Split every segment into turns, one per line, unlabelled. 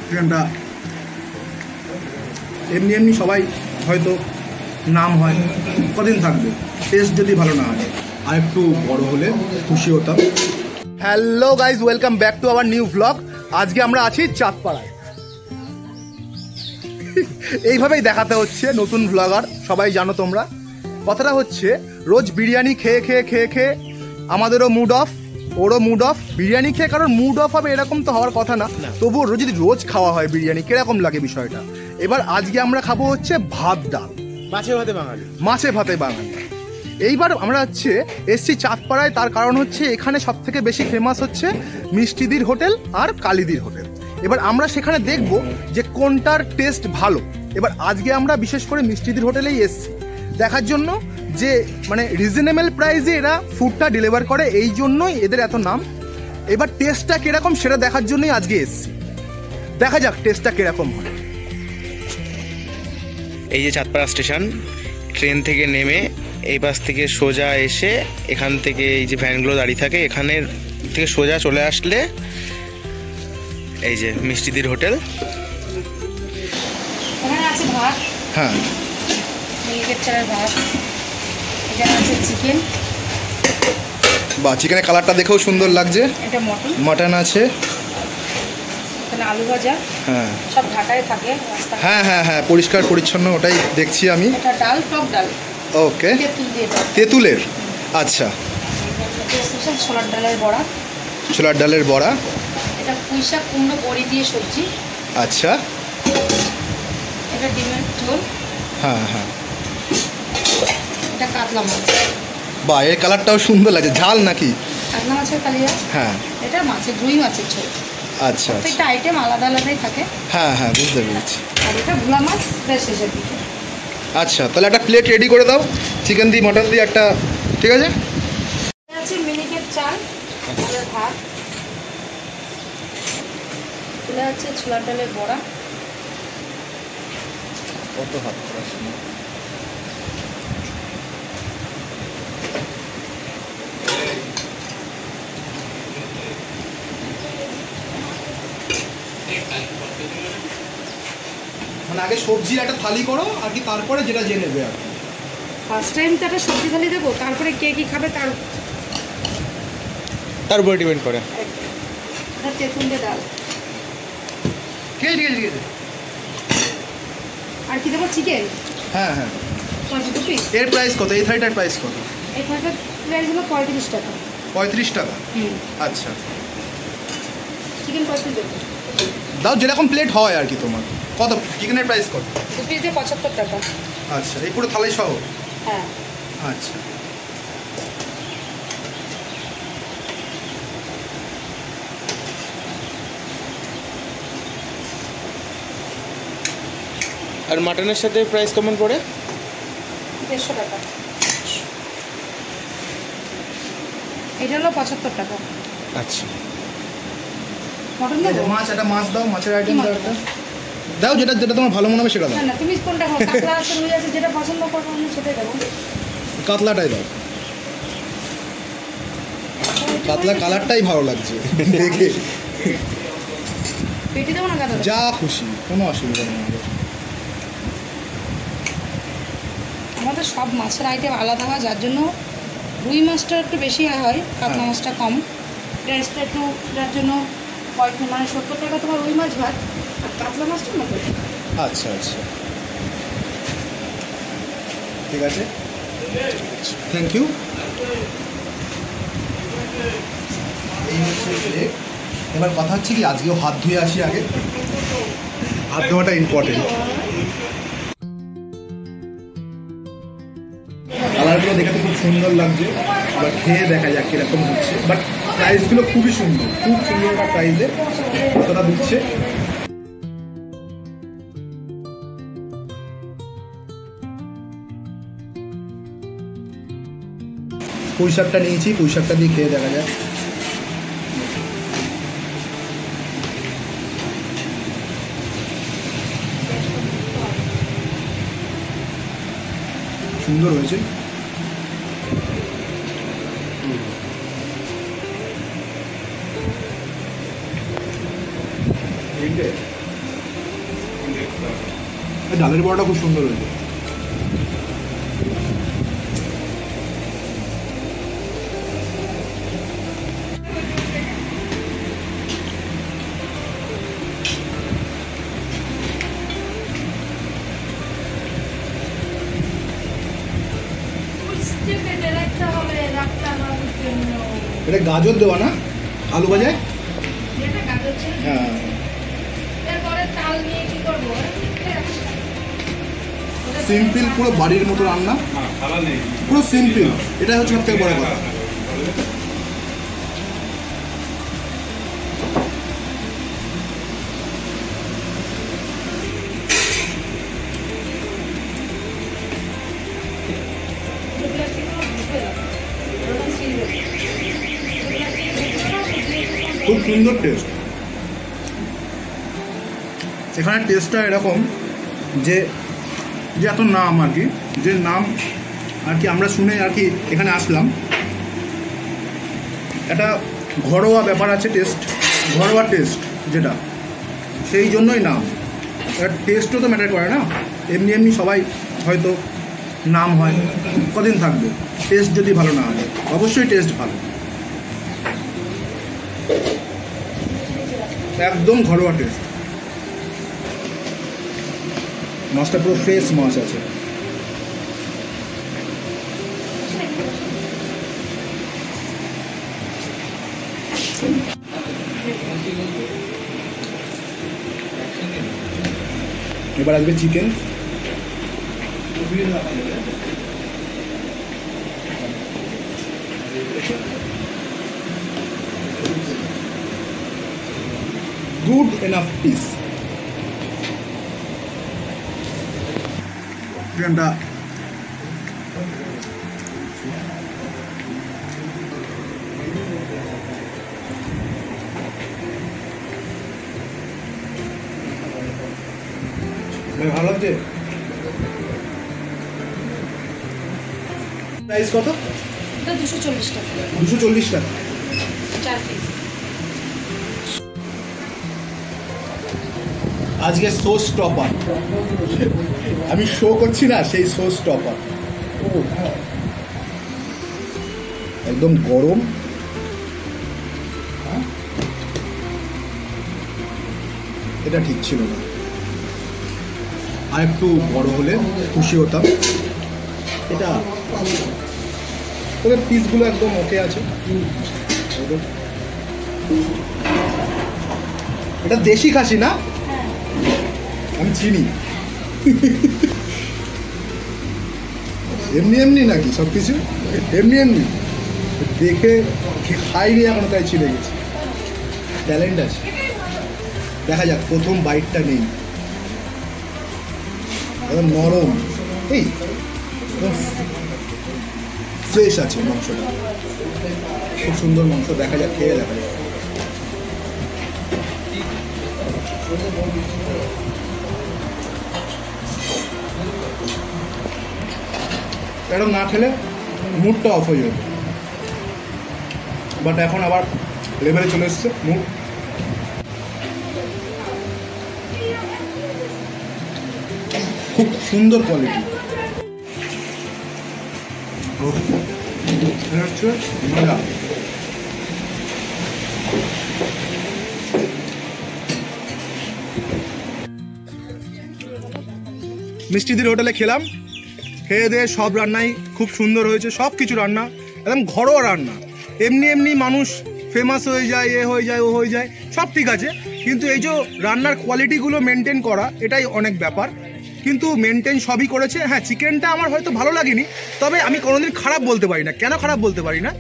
চিকেনটা এমনি এমনি সবাই হয়তো নাম হয়, কদিন থাকবে, টেস্ট যদি ভালো না হয়। আর একটু বড় হলে খুশি হতাম। Hello guys, welcome back to our new vlog. আজকে আমরা আছি চাঁদপাড়ায়। এইভাবেই দেখাতে হচ্ছে নতুন ভ্লগার, সবাই জানো তোমরা। কথাটা হচ্ছে রোজ বিরিয়ানি খেয়ে খেয়ে খেয়ে খেয়ে আমাদেরও মুড অফ, ওরও মুড অফ। বিরিয়ানি খেয়ে কারণ মুড অফ হবে এরকম তো হওয়ার কথা না, তবুও যদি রোজ খাওয়া হয় বিরিয়ানি কিরকম লাগে বিষয়টা। এবার আজকে আমরা খাবো হচ্ছে ভাত ডাল,
মাছে ভাতে বাঙালি,
মাছে ভাতে বাঙালি। এইবার আমরা হচ্ছে এসছি চাঁদপাড়ায়, তার কারণ হচ্ছে এখানে সব থেকে বেশি ফেমাস হচ্ছে মিষ্টিদির হোটেল আর কালিদির হোটেল। এবার আমরা সেখানে দেখব যে কোনটার টেস্ট ভালো। এবার আজকে আমরা বিশেষ করে মিষ্টিদির হোটেলেই এসছি দেখার জন্য যে মানে রিজনেবল প্রাইসে এরা ফুডটা ডেলিভার করে, এই জন্যই এদের এত নাম। এবার টেস্টটা কিরকম সেটা দেখার জন্যই আজকে এসছি, দেখা যাক টেস্টটা কিরকম হয়।
এই যে চাঁদপাড়া স্টেশন, ট্রেন থেকে নেমে এই পাশ থেকে সোজা এসে এখান থেকে এই যে ভ্যানগুলো দাঁড়িয়ে থাকে এখানের থেকে সোজা চলে আসলে এই যে মিষ্টিদির হোটেল।
এখানে আছে ভাত,
হ্যাঁ,
মিনিকেট চালের ভাত, এখানে আছে চিকেন,
বা চিকেনের কালারটা দেখেও সুন্দর লাগছে।
এটা মটন,
মাটন আছে,
এখানে আলু ভাজা,
হ্যাঁ
সব ঢাকায় থাকে রাস্তায়।
হ্যাঁ হ্যাঁ হ্যাঁ, পরিষ্কার পরিচ্ছন্ন, ওটাই দেখছি আমি।
এটা ডাল, টক ডাল,
ওকে,
তেঁতুল দিয়ে ডাল,
তেঁতুলের, আচ্ছা।
এটা স্পেশাল ছোলার ডালের বড়া,
ছোলার ডালের বড়া,
এটা পুঁই শাক কুমড়ো বড়ি দিয়ে সবজি,
আচ্ছা।
এটা ডিমের ঝোল,
হ্যাঁ হ্যাঁ,
এটা কাতলা মাছ,
বা এর কালারটাও সুন্দর লাগছে। ঝাল নাকি?
কাতলা মাছের কালিয়া,
হ্যাঁ,
এটা মাছের রুই মাছের ঝোল।
আচ্ছা আচ্ছা,
প্রত্যেকটা আইটেম আলাদা আলাদাই থাকে।
হ্যাঁ হ্যাঁ, বুঝতে পেরেছি।
আর এটা ভোলা মাছ, এটা শেষের দিকে।
আচ্ছা, তাহলে একটা প্লেট রেডি করে দাও, চিকেন দিয়ে মটন দিয়ে একটা, ঠিক আছে।
এটা আছে মিনিকেট চাল, ডালের ভাত, এটা হচ্ছে ছোলার ডালের বড়া,
কত হাত মানে আগে সবজির একটা থালি করো আর কি, তারপরে যেটা জেনে নেবে আর কি।
ফার্স্ট টাইম তো একটা সবজি থালি দেবো, তারপরে কে কী খাবে
তার উপরে ডিপেন্ড করে।
এটা তেঁতুল দিয়ে ডাল,
ঠিক আছে ঠিক আছে ঠিক আছে।
আর কি দেবো চিকেন,
হ্যাঁ হ্যাঁ,
2 পিস।
এর প্রাইস কত? এই থালিটার প্রাইস কত?
এই থালিটার প্রাইস হলো 35 টাকা।
35 টাকা, আচ্ছা।
চিকেন 35 দেবো,
দাও যেরকম প্লেট হয় আর কি তোমার। কত চিকেনের প্রাইস কত?
2 পিস দিয়ে 75 টাকা।
আচ্ছা, এই পুরো থালি সহ?
হ্যাঁ,
আচ্ছা।
আর মাটনের সাথে প্রাইস কেমন পড়ে?
150 টাকা। এটা হলো 75 টাকা।
আচ্ছা,
মটন দেবো?
মাছ, একটা মাছ দাও, মাছের আইটেম
কি
দাও
মাছ
একটা। দাও যেটা যেটা তোমার ভালো মনে হবে সেটা দাও।
না না, তুমি কোনটা খাও? কাতলা আছে, রুই আছে, যেটা পছন্দ করবো আমি সেটাই দেবো।
কাতলাটাই দাও, কাতলা কালারটাই ভালো লাগছে দেখে।
পেটি দেবো না কাতলা?
যা খুশি, কোনো অসুবিধা নেই আমাদের।
আমাদের সব মাছের আইটেম আলাদা হয়, যার জন্য রুই মাছটা একটু বেশি হয়, কাতলা মাছটা কম। প্রাইসটা একটু, যার জন্য মানে 70 টাকা তোমার রুই মাছ ভাত, আর কাতলা মাছটা 90 টাকা।
আচ্ছা আচ্ছা, ঠিক আছে, থ্যাংক ইউ। এই হচ্ছে plate। এবার কথা হচ্ছে কি, আজকেও হাত ধুয়ে আসি আগে, হাত ধোয়াটা ইম্পর্টেন্ট। কালারগুলো দেখে তো খুব সুন্দর লাগছে, এবার খেয়ে দেখা যাক কীরকম হচ্ছে। বাট প্রাইসগুলো খুবই সুন্দর, খুব সুন্দর একটা প্রাইসে কতটা দিচ্ছে। পুঁই শাকটা নিয়েছি, পুঁই শাকটা দিয়ে খেয়ে দেখা যায়। সুন্দর হয়েছে। ডালের বড়াটা খুব সুন্দর হয়েছে। এটা গাজর দেওয়া না, আলু ভাজায়। হ্যাঁ, সিম্পল, পুরো বাড়ির মতো রান্না, পুরো সিম্পল। এটা হচ্ছে সব থেকে বড় কথা। খুব সুন্দর টেস্ট। এখানে টেস্টটা এরকম যে যে এত নাম আর কি, যে নাম আর কি আমরা শুনে আর কি এখানে আসলাম। একটা ঘরোয়া ব্যাপার আছে, টেস্ট, ঘরোয়া টেস্ট যেটা, সেই জন্যই নাম। টেস্টও তো ম্যাটার করে না। এমনি এমনি সবাই হয়তো নাম হয়, কদিন থাকবে, টেস্ট যদি ভালো না হয়। অবশ্যই টেস্ট ভালো, একদম ঘরোয়া টেস্ট। মাছটা পুরো ফ্রেশ মাছ আছে। এবার আসবে চিকেন। Good enough piece. চিকেনটা ভালো লাগছে। প্রাইস কত?
240 টাকা।
240 টাকা।
4 পিস।
আজকে শো স্টপার, আমি শো করছি না, সেই শো স্টপার। একদম গরম। এটা ঠিক ছিল না, আর একটু বড় হলে খুশি হতাম। এটা ওদের পিসগুলো একদম ওকে আছে। এটা দেশি খাসি না? আমি চিনি। এমনি এমনি নাকি সব কিছু? এমনি এমনি দেখে খাইনি এখনো, তাই ছিঁড়ে গেছে। ট্যালেন্ট আছে। দেখা যাক, প্রথম বাইটটা নেই। একদম নরম, এই ফ্রেশ আছে মাংসটা, খুব সুন্দর মাংস। দেখা যাক, খেয়ে দেখা যাক। এরকম না খেলে মুডটা অফ হয়ে যাবে, বাট এখন আবার লেভেলে চলে এসছে মুড। খুব সুন্দর কোয়ালিটি। হচ্ছে মজা। মিষ্টিদির হোটেলে খেলাম, খেয়ে দিয়ে সব রান্নাই খুব সুন্দর হয়েছে। সব কিছু রান্না একদম ঘরোয়া রান্না। এমনি এমনি মানুষ ফেমাস হয়ে যায়, এ হয়ে যায়, ও হয়ে যায়, সব ঠিক আছে, কিন্তু এই যে রান্নার কোয়ালিটিগুলো মেনটেন করা, এটাই অনেক ব্যাপার। কিন্তু মেনটেন সবই করেছে। হ্যাঁ, চিকেনটা আমার হয়তো ভালো লাগেনি, তবে আমি কোনোদিন খারাপ বলতে পারি না। কেন খারাপ বলতে পারি না?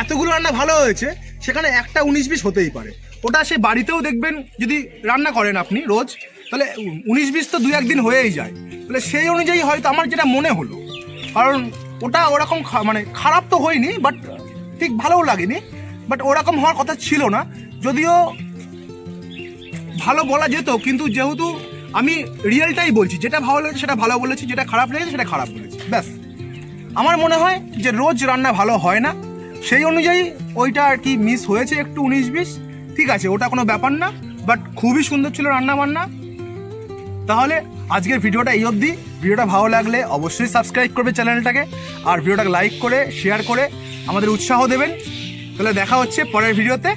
এতগুলো রান্না ভালো হয়েছে, সেখানে একটা 19-20 হতেই পারে। ওটা সে বাড়িতেও দেখবেন, যদি রান্না করেন আপনি রোজ, তাহলে 19-20 তো 2-1 দিন হয়েই যায়। তাহলে সেই অনুযায়ী হয়তো আমার যেটা মনে হলো, কারণ ওটা ওরকম মানে খারাপ তো হয়নি, বাট ঠিক ভালোও লাগেনি, বাট ওরকম হওয়ার কথা ছিল না। যদিও ভালো বলা যেত, কিন্তু যেহেতু আমি রিয়েলটাই বলছি, যেটা ভালো লেগেছে সেটা ভালো বলেছি, যেটা খারাপ লেগেছে সেটা খারাপ বলেছি, ব্যাস। আমার মনে হয় যে রোজ রান্না ভালো হয় না, সেই অনুযায়ী ওইটা আর কি মিস হয়েছে একটু 19-20, ঠিক আছে, ওটা কোনো ব্যাপার না। বাট খুবই সুন্দর ছিল রান্না বান্না, তাহলে আজকের ভিডিওটা এই অবধি। ভিডিওটা ভালো লাগলে অবশ্যই সাবস্ক্রাইব করবে চ্যানেলটাকে, আর ভিডিওটাকে লাইক করে শেয়ার করে আমাদের উৎসাহ দেবেন। তাহলে দেখা হচ্ছে পরের ভিডিওতে।